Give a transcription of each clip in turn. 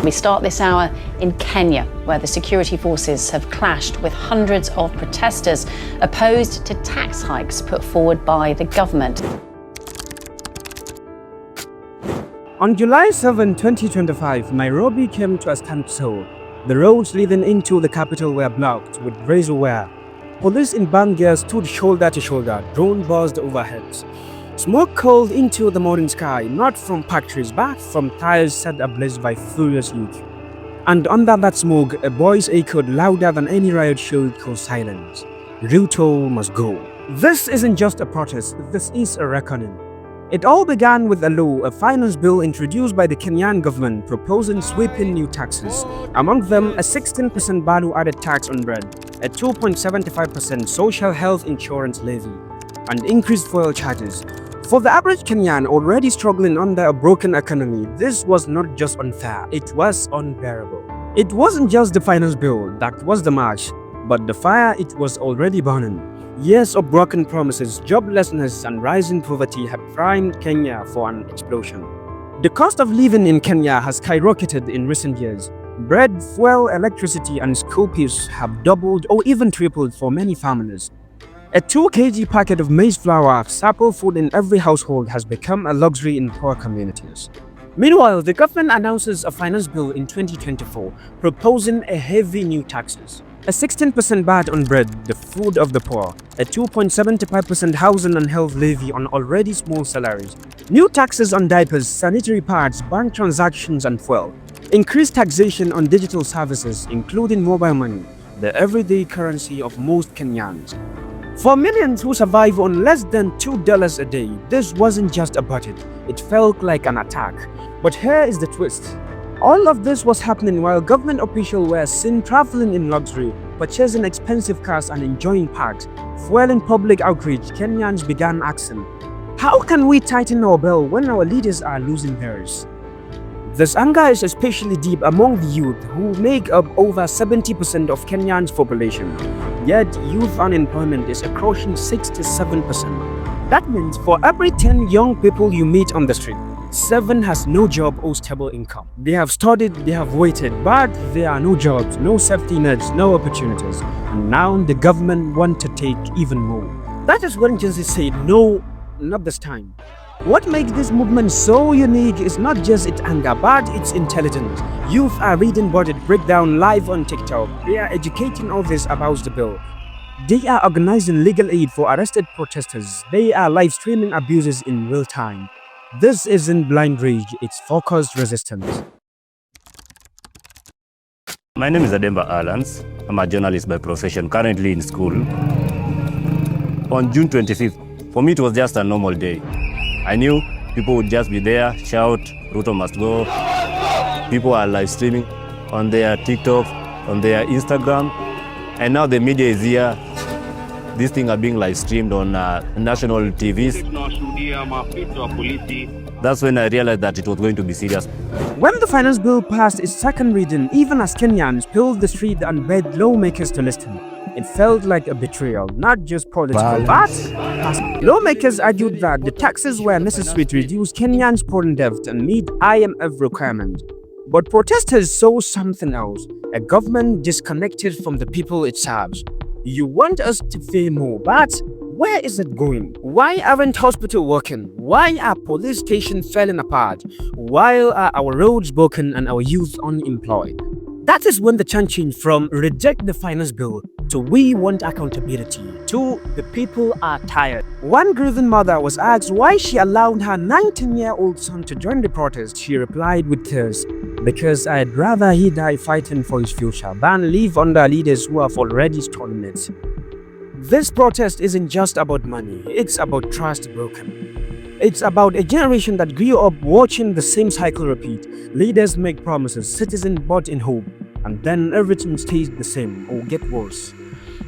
We start this hour in Kenya, where the security forces have clashed with hundreds of protesters opposed to tax hikes put forward by the government. On July 7, 2025, Nairobi came to a standstill. The roads leading into the capital were blocked with razor wire. Police in band gear stood shoulder to shoulder, drone buzzed overhead. Smoke curled into the morning sky, not from factories, but from tires set ablaze by furious youth. And under that smoke, a voice echoed louder than any riot should cause silence. Ruto must go. This isn't just a protest, this is a reckoning. It all began with a law, a finance bill introduced by the Kenyan government proposing sweeping new taxes. Among them, a 16% value-added tax on bread, a 2.75% social health insurance levy, and increased fuel charges. For the average Kenyan already struggling under a broken economy, this was not just unfair, it was unbearable. It wasn't just the finance bill that was the match, but the fire it was already burning. Years of broken promises, joblessness, and rising poverty have primed Kenya for an explosion. The cost of living in Kenya has skyrocketed in recent years. Bread, fuel, electricity, and school fees have doubled or even tripled for many families. A 2 kg packet of maize flour, staple food in every household, has become a luxury in poor communities. Meanwhile, the government announces a finance bill in 2024 proposing a heavy new taxes. A 16% VAT on bread, the food of the poor, a 2.75% housing and health levy on already small salaries, new taxes on diapers, sanitary pads, bank transactions and fuel, increased taxation on digital services including mobile money, the everyday currency of most Kenyans. For millions who survive on less than $2 a day, this wasn't just a budget, it felt like an attack. But here is the twist. All of this was happening while government officials were seen traveling in luxury, purchasing expensive cars and enjoying parks. Fueling public outrage, Kenyans began asking, how can we tighten our belt when our leaders are losing theirs? This anger is especially deep among the youth, who make up over 70% of Kenya's population. Yet youth unemployment is a crushing 67%. That means for every 10 young people you meet on the street, 7 has no job or stable income. They have studied, they have waited, but there are no jobs, no safety nets, no opportunities. And now the government want to take even more. That is when Gen Z said, no, not this time. What makes this movement so unique is not just its anger, but its intelligence. Youth are reading budget breakdown live on TikTok. They are educating others about the bill. They are organizing legal aid for arrested protesters. They are live streaming abuses in real time. This isn't blind rage, it's focused resistance. My name is Ademba Alans. I'm a journalist by profession, currently in school. On June 25th, for me it was just a normal day. I knew people would just be there, shout, Ruto must go. People are live streaming on their TikTok, on their Instagram. And now the media is here. These things are being live streamed on national TVs. That's when I realized that it was going to be serious. When the finance bill passed its second reading, even as Kenyans filled the street and begged lawmakers to listen, it felt like a betrayal, not just political, but lawmakers argued that the taxes were necessary to reduce Kenyans' foreign debt and meet IMF requirements. But protesters saw something else, a government disconnected from the people it serves. You want us to pay more, but where is it going? Why aren't hospitals working? Why are police stations falling apart? Why are our roads broken and our youth unemployed? That is when the chant changed from reject the finance bill to we want accountability to the people are tired. One grieving mother was asked why she allowed her 19-year-old son to join the protest. She replied with tears, because I'd rather he die fighting for his future than live under leaders who have already stolen it. This protest isn't just about money, it's about trust broken. It's about a generation that grew up watching the same cycle repeat. Leaders make promises, citizens bought in hope, and then everything stays the same or get worse.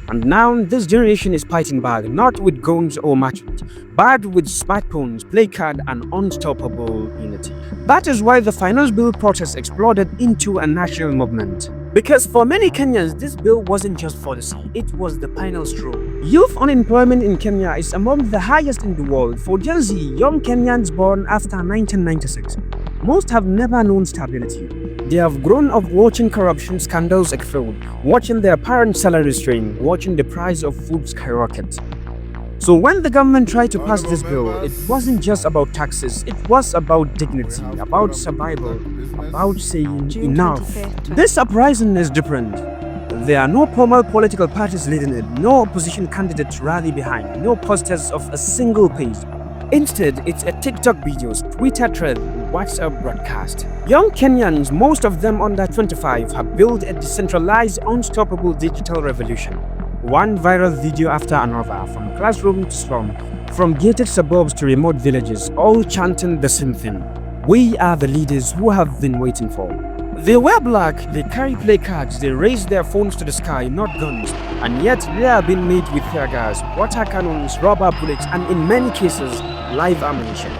And now this generation is fighting back, not with guns or machetes, but with smartphones, placard, and unstoppable unity. That is why the finance bill protest exploded into a national movement. Because for many Kenyans, this bill wasn't just policy, it was the final straw. Youth unemployment in Kenya is among the highest in the world. For Gen Z, young Kenyans born after 1996, most have never known stability. They have grown up watching corruption scandals explode, watching their parents' salaries strain, watching the price of food skyrocket. So when the government tried to pass this bill, it wasn't just about taxes, it was about dignity, about survival, about saying enough. This uprising is different. There are no formal political parties leading it, no opposition candidates rally behind, no posters of a single page. Instead, it's a TikTok videos, Twitter thread, WhatsApp broadcast. Young Kenyans, most of them under 25, have built a decentralized, unstoppable digital revolution. One viral video after another, from classroom to slum, from gated suburbs to remote villages, all chanting the same thing. We are the leaders who have been waiting for. They wear black, they carry placards, they raise their phones to the sky, not guns. And yet they are being made with tear gas, water cannons, rubber bullets, and in many cases, live ammunition.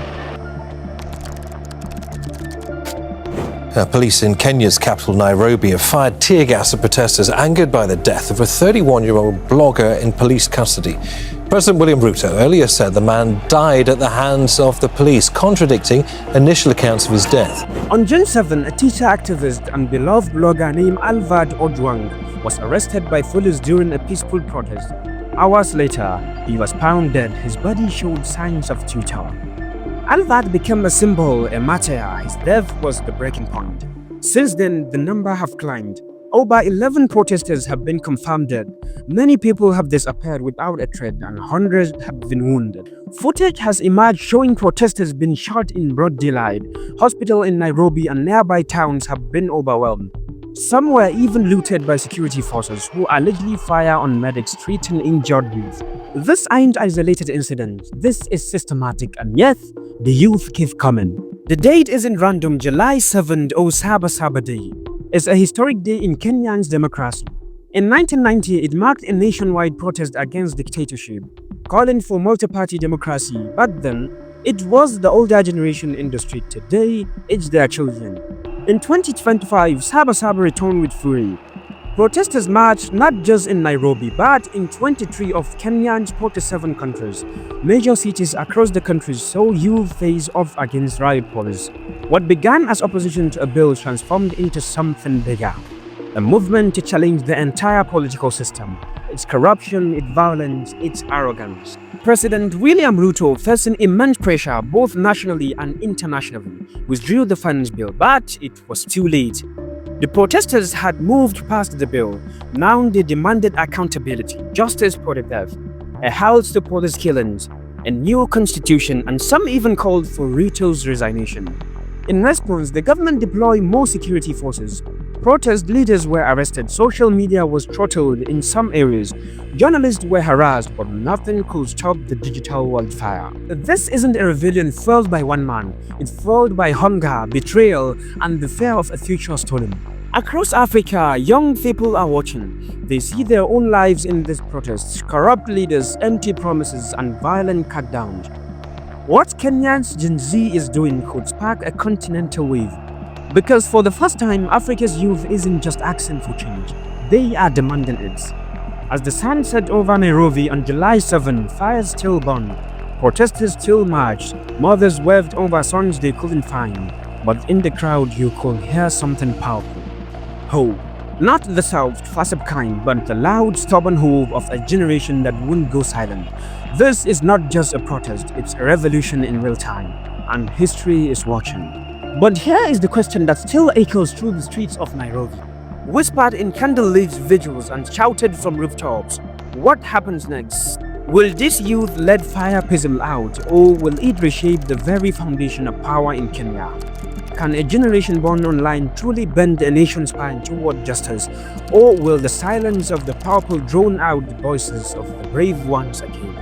Police in Kenya's capital, Nairobi, have fired tear gas at protesters angered by the death of a 31-year-old blogger in police custody. President William Ruto earlier said the man died at the hands of the police, contradicting initial accounts of his death. On June 7, a teacher activist and beloved blogger named Alvad Ojwang was arrested by police during a peaceful protest. Hours later, he was found dead. His body showed signs of torture. Alvad became a symbol, a martyr. His death was the breaking point. Since then, the number have climbed. Over 11 protesters have been confirmed dead. Many people have disappeared without a thread, and hundreds have been wounded. Footage has emerged showing protesters being shot in broad daylight. Hospitals in Nairobi and nearby towns have been overwhelmed. Some were even looted by security forces who allegedly fire on medics treating injured youth. This ain't isolated incident. This is systematic, and yet the youth keep coming. The date isn't random. July 7th, or Saba Day, is a historic day in Kenyan's democracy. In 1990, it marked a nationwide protest against dictatorship, calling for multi-party democracy. Back then, it was the older generation in the street. Today, it's their children. In 2025, Saba returned with fury. Protesters marched not just in Nairobi, but in 23 of Kenya's 47 countries. Major cities across the country saw youth face off against riot police. What began as opposition to a bill transformed into something bigger. A movement to challenge the entire political system. Its corruption, its violence, its arrogance. President William Ruto, facing immense pressure both nationally and internationally, withdrew the finance bill, but it was too late. The protesters had moved past the bill. Now they demanded accountability, justice for the death, a halt to police killings, a new constitution, and some even called for Ruto's resignation. In response, the government deployed more security forces. Protest leaders were arrested, social media was throttled in some areas, journalists were harassed, but nothing could stop the digital wildfire. This isn't a rebellion fueled by one man, it's fueled by hunger, betrayal, and the fear of a future stolen. Across Africa, young people are watching. They see their own lives in these protests, corrupt leaders, empty promises, and violent crackdowns. What Kenya's Gen Z is doing could spark a continental wave. Because for the first time, Africa's youth isn't just asking for change, they are demanding it. As the sun set over Nairobi on July 7, fires still burned, protesters still marched, mothers waved over sons they couldn't find. But in the crowd, you could hear something powerful. Hope. Not the soft, fast-up kind, but the loud, stubborn hope of a generation that wouldn't go silent. This is not just a protest, it's a revolution in real time, and history is watching. But here is the question that still echoes through the streets of Nairobi. Whispered in candlelit vigils and shouted from rooftops, what happens next? Will this youth let fire fizzle out, or will it reshape the very foundation of power in Kenya? Can a generation born online truly bend a nation's spine toward justice, or will the silence of the powerful drown out the voices of the brave ones again?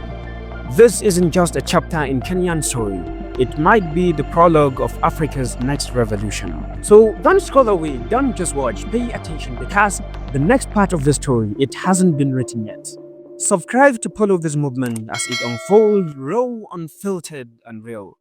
This isn't just a chapter in Kenyan story. It might be the prologue of Africa's next revolution. So don't scroll away, don't just watch, pay attention, because the next part of the story, it hasn't been written yet. Subscribe to follow this movement as it unfolds raw, unfiltered, and real.